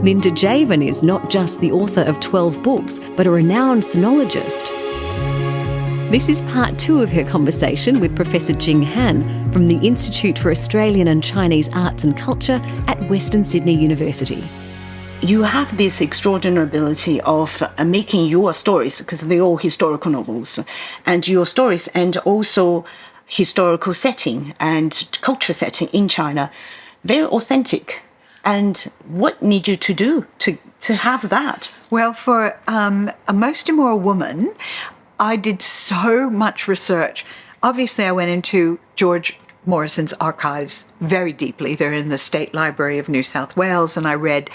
Linda Jaivin is not just the author of 12 books, but a renowned sinologist. This is part 2 of her conversation with Professor Jing Han from the Institute for Australian and Chinese Arts and Culture at Western Sydney University. You have this extraordinary ability of making your stories, because they're all historical novels, and your stories and also historical setting and culture setting in China, very authentic. And what need you to do to have that? Well, for a most immoral woman, I did so much research. Obviously, I went into George Morrison's archives very deeply. They're in the State Library of New South Wales, and I read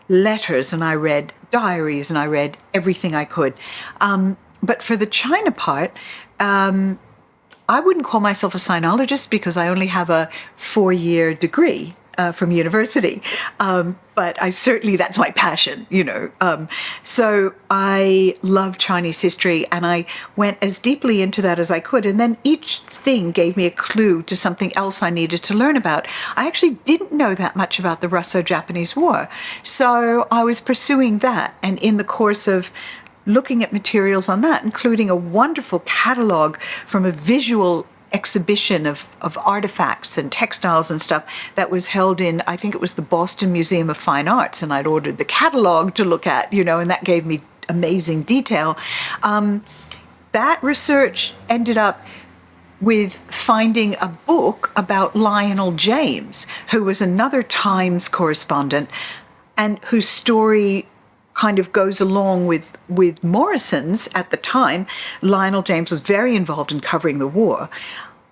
letters, and I read diaries, and I read everything I could. But for the China part, I wouldn't call myself a sinologist because I only have a 4-year degree from university. But I certainly, that's my passion, you know. So I love Chinese history, and I went as deeply into that as I could. And then each thing gave me a clue to something else I needed to learn about. I actually didn't know that much about the Russo-Japanese War. So I was pursuing that. And in the course of looking at materials on that, including a wonderful catalog from a visual exhibition of artifacts and textiles and stuff that was held in, I think it was the Boston Museum of Fine Arts, and I'd ordered the catalog to look at, you know, and that gave me amazing detail. That research ended up with finding a book about Lionel James, who was another Times correspondent and whose story kind of goes along with Morrison's at the time. Lionel James was very involved in covering the war.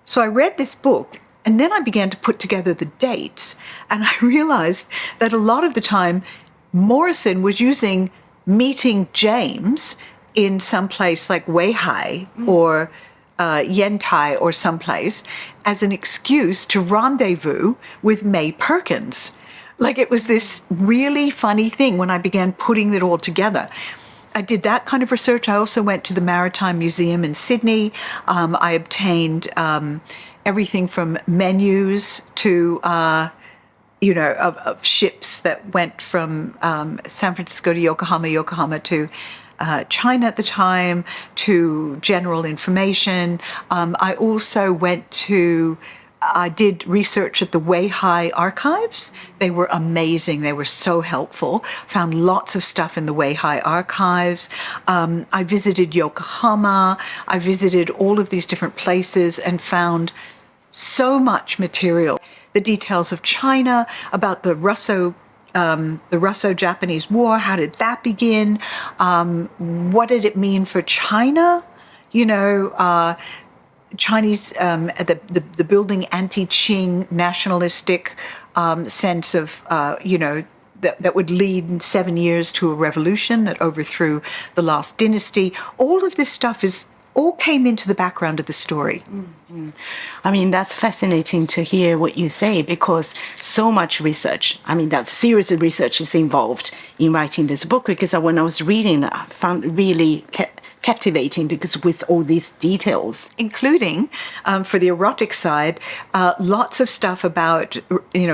So I read this book, and then I began to put together the dates, and I realized that a lot of the time Morrison was using meeting James in some place like Weihai or Yantai or someplace as an excuse to rendezvous with May Perkins. Like, it was this really funny thing when I began putting it all together. I did that kind of research. I also went to the Maritime Museum in Sydney. I obtained everything from menus to, of ships that went from San Francisco to Yokohama to China at the time, to general information. I also I did research at the Weihai archives. They were amazing. They were so helpful. Found lots of stuff in the Weihai archives. I visited Yokohama. I visited all of these different places and found so much material. The details of China, about the Russo-Japanese War. How did that begin? What did it mean for China? You know, Chinese, the building anti-Qing nationalistic sense of, that would lead in 7 years to a revolution that overthrew the last dynasty. All of this stuff all came into the background of the story. Mm-hmm. I mean, that's fascinating to hear what you say, because so much research, that series of research is involved in writing this book, because when I was reading, I found really captivating, because with all these details, including for the erotic side, lots of stuff about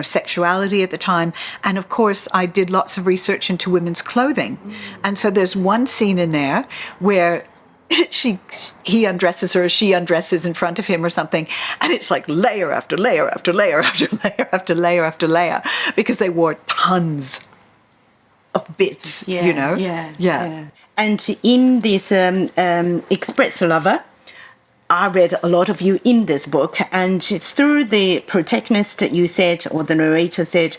sexuality at the time, and of course I did lots of research into women's clothing. And so there's one scene in there where he undresses her, she undresses in front of him or something, and it's like layer after layer after layer after layer after layer after layer, because they wore tons of bits. Yeah. And in this Express Lover, I read a lot of you in this book, and through the protagonist, you said, or the narrator said,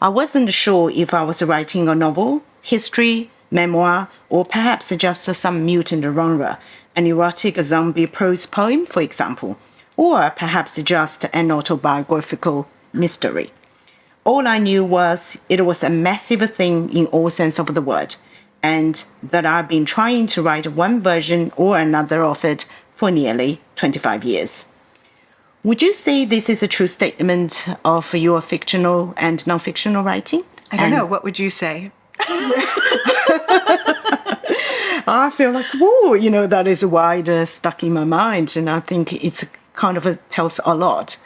I wasn't sure if I was writing a novel, history, memoir, or perhaps just some mutant genre, an erotic zombie prose poem, for example, or perhaps just an autobiographical mystery. All I knew was it was a massive thing in all sense of the word, and that I've been trying to write one version or another of it for nearly 25 years. Would you say this is a true statement of your fictional and non-fictional writing? I don't know. What would you say? I feel like, whoa, that is wide stuck in my mind, and I think it's kind of tells a lot.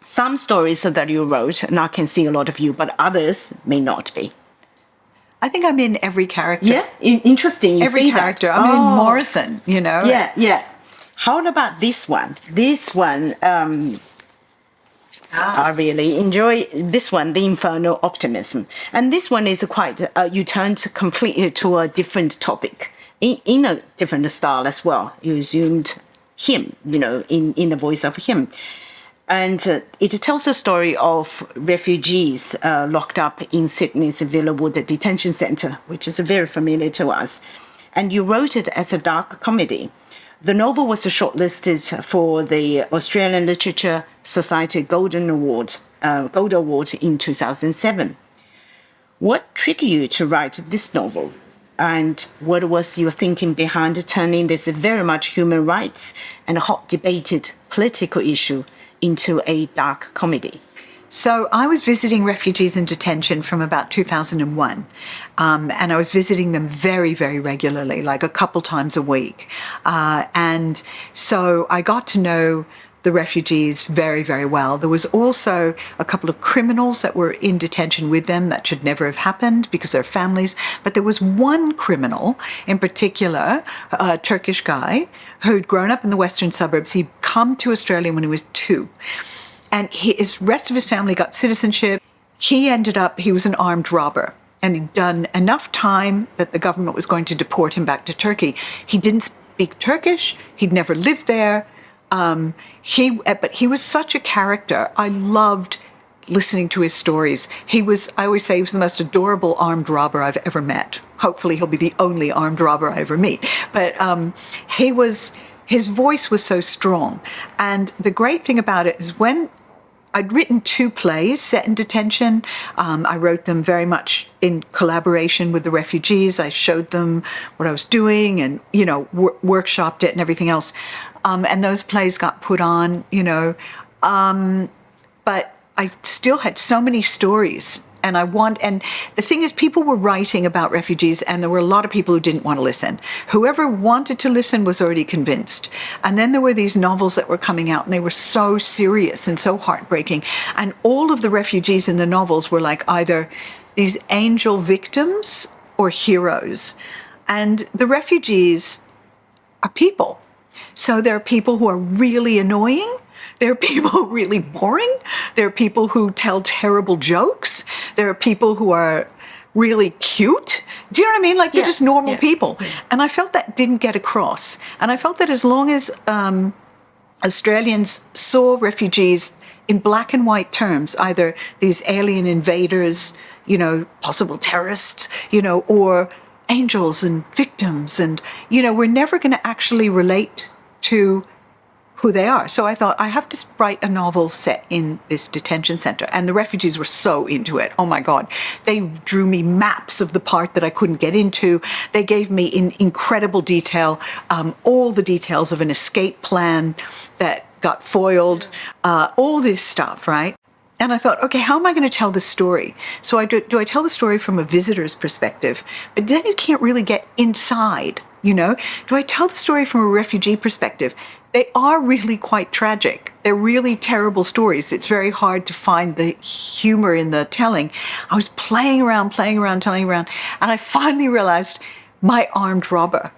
Some stories that you wrote, and I can see a lot of you, but others may not be. I think I'm in every character. Yeah, interesting. You Every see character. That. I'm in Morrison, you know. Yeah, yeah. How about this one? This one, I really enjoy this one, The Infernal Optimism. And this one is quite, you turned completely to a different topic in a different style as well. You assumed him, you know, in the voice of him. And it tells the story of refugees locked up in Sydney's Villawood Detention Centre, which is very familiar to us. And you wrote it as a dark comedy. The novel was shortlisted for the Australian Literature Society Gold Award in 2007. What triggered you to write this novel? And what was your thinking behind turning this very much human rights and hot debated political issue into a dark comedy? So I was visiting refugees in detention from about 2001, and I was visiting them very, very regularly, like a couple times a week. And so I got to know the refugees very, very well. There was also a couple of criminals that were in detention with them that should never have happened because they're families. But there was one criminal in particular, a Turkish guy, who'd grown up in the western suburbs. He'd come to Australia when he was 2. And his rest of his family got citizenship. He was an armed robber. And he'd done enough time that the government was going to deport him back to Turkey. He didn't speak Turkish. He'd never lived there. But he was such a character. I loved listening to his stories. I always say he was the most adorable armed robber I've ever met. Hopefully he'll be the only armed robber I ever meet. But his voice was so strong. And the great thing about it is when I'd written 2 plays set in detention. I wrote them very much in collaboration with the refugees. I showed them what I was doing and, you know, workshopped it and everything else. And those plays got put on, you know. But I still had so many stories. And the thing is, people were writing about refugees, and there were a lot of people who didn't want to listen. Whoever wanted to listen was already convinced. And then there were these novels that were coming out, and they were so serious and so heartbreaking. And all of the refugees in the novels were like either these angel victims or heroes. And the refugees are people. So there are people who are really annoying. There are people who are really boring. There are people who tell terrible jokes. There are people who are really cute. Do you know what I mean? Like, they're just normal people. Yeah. And I felt that didn't get across. And I felt that as long as Australians saw refugees in black and white terms, either these alien invaders, you know, possible terrorists, you know, or angels and victims, and, you know, we're never going to actually relate to who they are. So I thought, I have to write a novel set in this detention center. And the refugees were so into it. Oh my God. They drew me maps of the part that I couldn't get into. They gave me in incredible detail all the details of an escape plan that got foiled, all this stuff, right? And I thought, okay, how am I going to tell this story? So do I tell the story from a visitor's perspective? But then you can't really get inside, you know? Do I tell the story from a refugee perspective? They are really quite tragic. They're really terrible stories. It's very hard to find the humor in the telling. I was playing around, and I finally realized my armed robber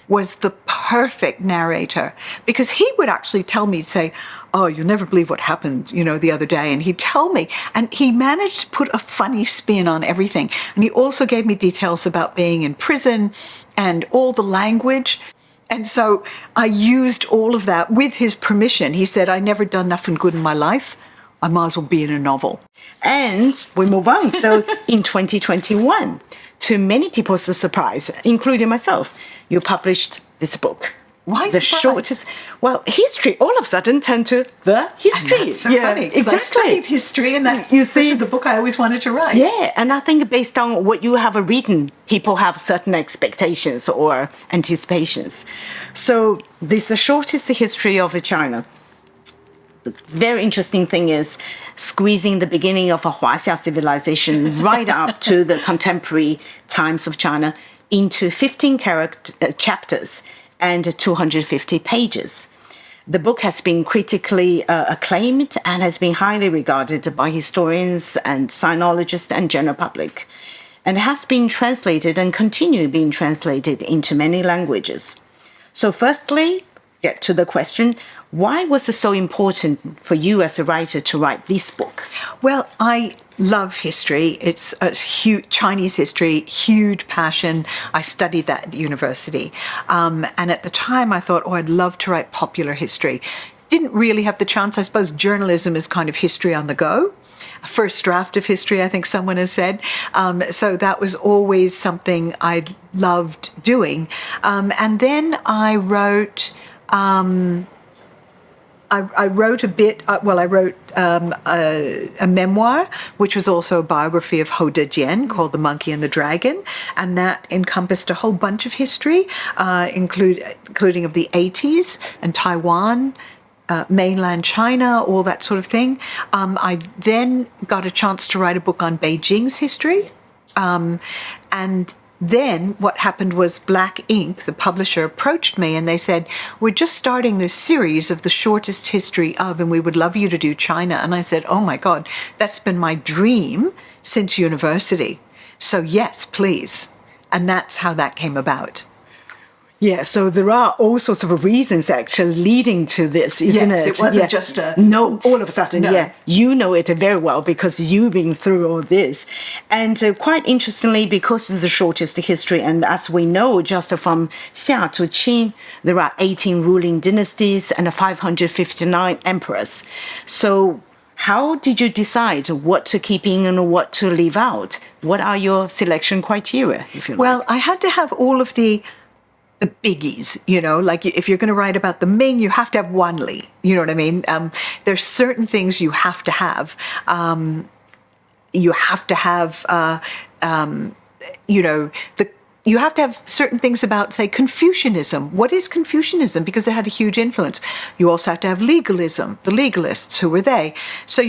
was the perfect narrator, because he would actually tell me, say, oh, you'll never believe what happened, you know, the other day. And he'd tell me, and he managed to put a funny spin on everything. And he also gave me details about being in prison and all the language. And so I used all of that with his permission. He said, I never done nothing good in my life. I might as well be in a novel. And we move on. So in 2021, to many people's surprise, including myself, you published this book. Why the surprise? Shortest, well, history all of a sudden turned to the history. And that's so funny. Exactly. I studied history, and this is the book I always wanted to write. Yeah, and I think based on what you have written, people have certain expectations or anticipations. So this the shortest history of China. The very interesting thing is squeezing the beginning of a Huaxia civilization right up to the contemporary times of China into 15 chapters and 250 pages. The book has been critically acclaimed and has been highly regarded by historians and sinologists and general public. and has been translated and continue being translated into many languages. So firstly, get to the question, why was it so important for you as a writer to write this book? Well, I love history. It's a huge Chinese history, huge passion. I studied that at university. And at the time I thought, I'd love to write popular history. Didn't really have the chance. I suppose journalism is kind of history on the go. A first draft of history, I think someone has said. So that was always something I loved doing. And then I wrote... I wrote a bit, I wrote a memoir, which was also a biography of Hou Dejian called The Monkey and the Dragon. And that encompassed a whole bunch of history, including of the 80s and Taiwan, mainland China, all that sort of thing. I then got a chance to write a book on Beijing's history. And then what happened was Black Ink, the publisher, approached me and they said, we're just starting this series of the shortest history of, and we would love you to do China. And I said, oh my God, that's been my dream since university. So yes, please. And that's how that came about. Yeah, so there are all sorts of reasons actually leading to this, isn't it? Yes, it wasn't just a... No, all of a sudden, No. yeah. You know it very well because you've been through all this. And quite interestingly, because it's the shortest history, and as we know, just from Xia to Qin, there are 18 ruling dynasties and 559 emperors. So how did you decide what to keep in and what to leave out? What are your selection criteria, if you like? Well, I had to have all of the biggies, like if you're going to write about the Ming, you have to have one Li, you know what I mean? There's certain things you have to have. You have to have, you have to have certain things about, say, Confucianism. What is Confucianism? Because it had a huge influence. You also have to have legalism, the legalists, who were they? So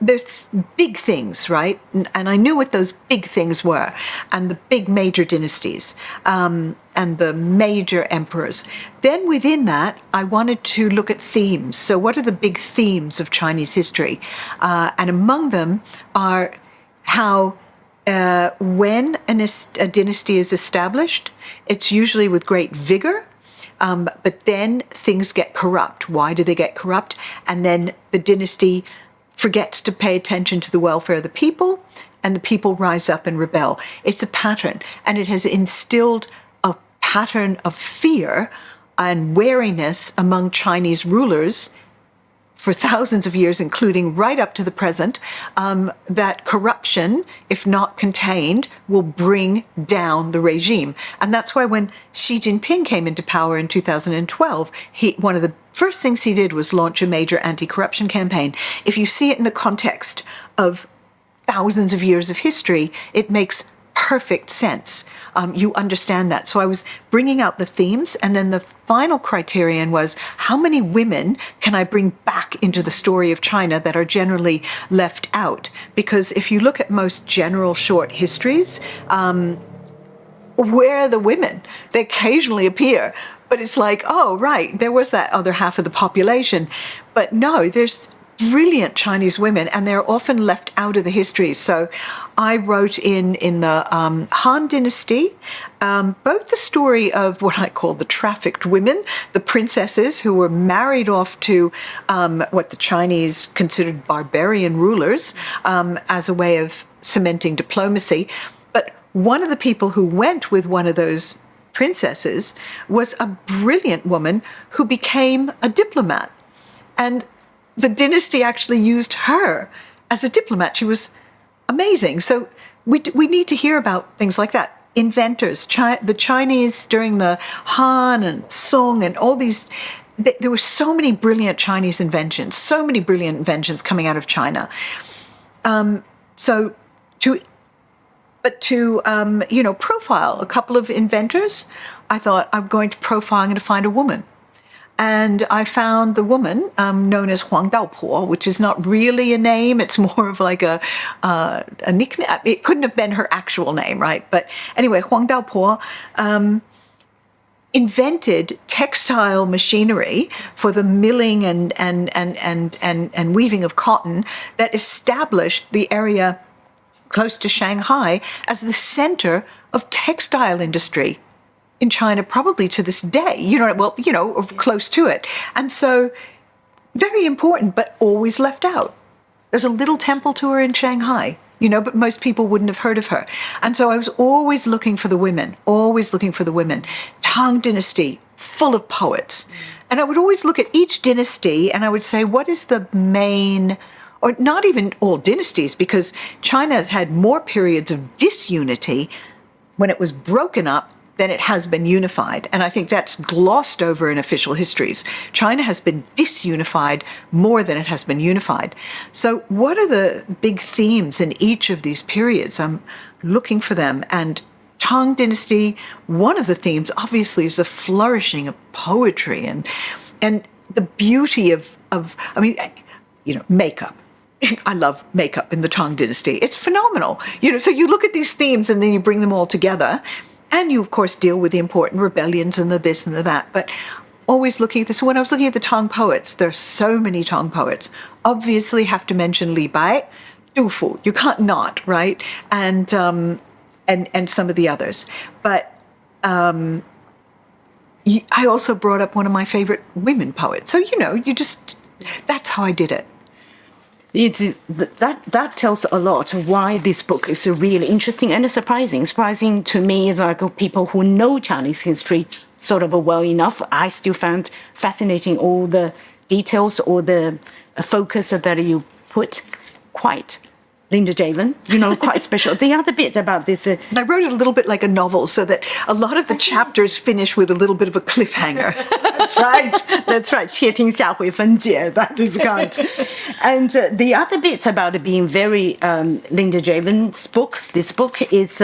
there's big things, right? And I knew what those big things were, and the big major dynasties, and the major emperors. Then within that, I wanted to look at themes. So what are the big themes of Chinese history? And among them are how when a dynasty is established, it's usually with great vigor, but then things get corrupt. Why do they get corrupt? And then the dynasty forgets to pay attention to the welfare of the people, and the people rise up and rebel. It's a pattern, and it has instilled a pattern of fear and wariness among Chinese rulers for thousands of years, including right up to the present, that corruption, if not contained, will bring down the regime. And that's why when Xi Jinping came into power in 2012, one of the first things he did was launch a major anti-corruption campaign. If you see it in the context of thousands of years of history, it makes perfect sense. You understand that. So I was bringing out the themes, and then the final criterion was how many women can I bring back into the story of China that are generally left out? Because if you look at most general short histories, where are the women? They occasionally appear, but it's like, oh, right, there was that other half of the population. But no, there's brilliant Chinese women, and they're often left out of the history. So I wrote in the Han Dynasty, both the story of what I call the trafficked women, the princesses who were married off to what the Chinese considered barbarian rulers as a way of cementing diplomacy. But one of the people who went with one of those princesses was a brilliant woman who became a diplomat. And the dynasty actually used her as a diplomat. She was amazing. So we need to hear about things like that. Inventors, the Chinese during the Han and Song and all these, there were so many brilliant Chinese inventions, so many brilliant inventions coming out of China. To profile a couple of inventors, I thought I'm going to find a woman. And I found the woman known as Huang Daopo, which is not really a name. It's more of like a nickname. It couldn't have been her actual name, right? But anyway, Huang Daopo invented textile machinery for the milling and weaving of cotton that established the area close to Shanghai as the center of textile industry in China, probably to this day, or close to it. And so very important, but always left out. There's a little temple to her in Shanghai, but most people wouldn't have heard of her. And so I was always looking for the women. Tang Dynasty, full of poets. And I would always look at each dynasty and I would say, what is the main, or not even all dynasties, because China has had more periods of disunity when it was broken up than it has been unified. And I think that's glossed over in official histories. China has been disunified more than it has been unified. So what are the big themes in each of these periods? I'm looking for them. And Tang Dynasty, one of the themes obviously is the flourishing of poetry and the beauty of makeup. I love makeup in the Tang Dynasty. It's phenomenal. So you look at these themes and then you bring them all together. And you, of course, deal with the important rebellions and the this and the that. But always looking at this. When I was looking at the Tang poets, there are so many Tang poets. Obviously have to mention Li Bai, Du Fu. You can't not, right? And some of the others. But I also brought up one of my favorite women poets. So, that's how I did it. It is, that tells a lot why this book is really interesting and surprising. Surprising to me is like people who know Chinese history sort of well enough. I still found fascinating all the details or the focus that you put. Quite Linda Jaivin, quite special. The other bit about this... I wrote it a little bit like a novel so that a lot of the chapters finish with a little bit of a cliffhanger. That's right. 窃听下回分解, that is correct. And the other bit about it being very Linda Jaivin's book, this book is...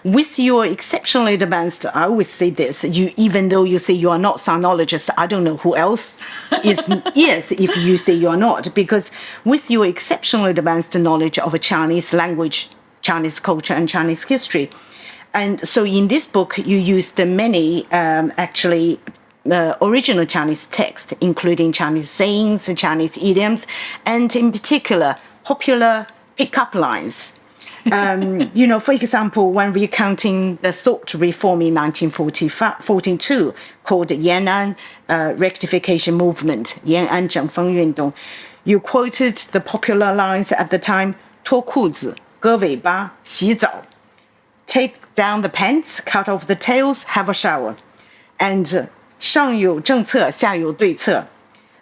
with your exceptionally advanced, I always say this, even though you say you are not sinologist, I don't know who else is if you say you are not, because with your exceptionally advanced knowledge of Chinese language, Chinese culture, and Chinese history. And so in this book, you used many original Chinese texts, including Chinese sayings, Chinese idioms, and in particular, popular pick-up lines. For example, when recounting the thought reform in 1942 called Yan'an Rectification Movement, Yan'an 整风运动, you quoted the popular lines at the time, 脱裤子, 割尾巴, 洗澡, take down the pants, cut off the tails, have a shower, and 上有政策，下有对策.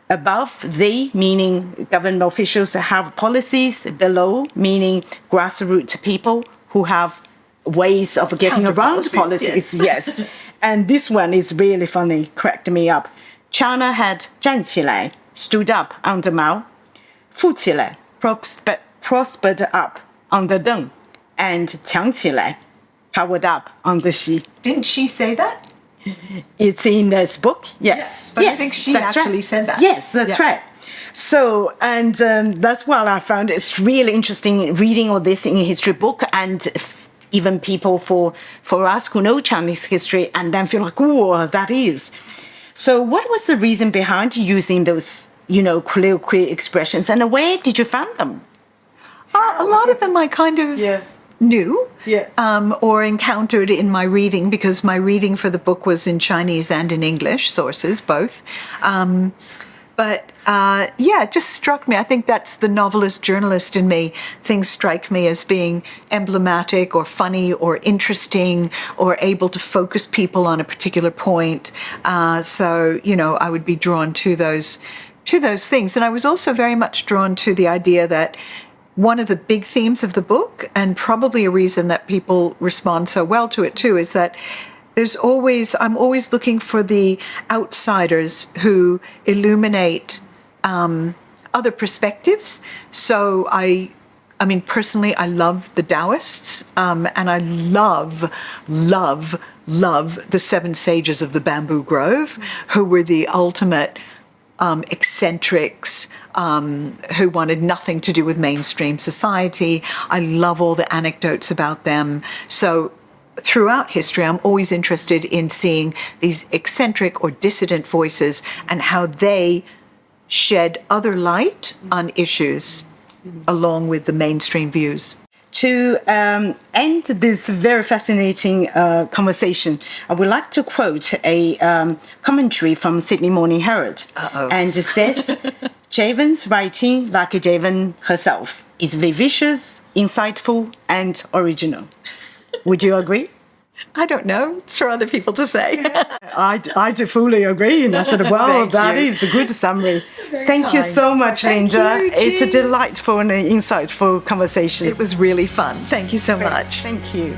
Above, they, meaning government officials, have policies. Below, meaning grassroots people who have ways of getting around policies. Yes. And this one is really funny, cracked me up. China had 站起来, stood up under Mao, 富起来, prospered up under Deng, and 强起来, powered up under Xi. Didn't she say that? It's in this book, yes. But I think she actually said that. Yes, that's right. So, and that's why I found it's really interesting reading all this in a history book, and even people for us who know Chinese history and then feel like, oh, that is. So what was the reason behind using those, colloquial expressions, and where did you find them? A lot of them I kind of... knew or encountered in my reading, because my reading for the book was in Chinese and in English sources, both. It just struck me. I think that's the novelist journalist in me. Things strike me as being emblematic or funny or interesting or able to focus people on a particular point. So I would be drawn to those things. And I was also very much drawn to the idea that one of the big themes of the book, and probably a reason that people respond so well to it too, is that I'm always looking for the outsiders who illuminate other perspectives. So I mean, personally, I love the Taoists, and I love the seven sages of the Bamboo Grove, who were the ultimate eccentrics, who wanted nothing to do with mainstream society. I love all the anecdotes about them. So throughout history, I'm always interested in seeing these eccentric or dissident voices and how they shed other light on issues along with the mainstream views. To end this very fascinating conversation, I would like to quote a commentary from Sydney Morning Herald. And it says, Jaivin's writing, like Jaivin herself, is vivacious, insightful, and original. Would you agree? I don't know. It's for other people to say. I do fully agree. And I said, well, that is a good summary. Thank you so much, Linda. It's a delightful and insightful conversation. It was really fun. Thank you so much. Thank you.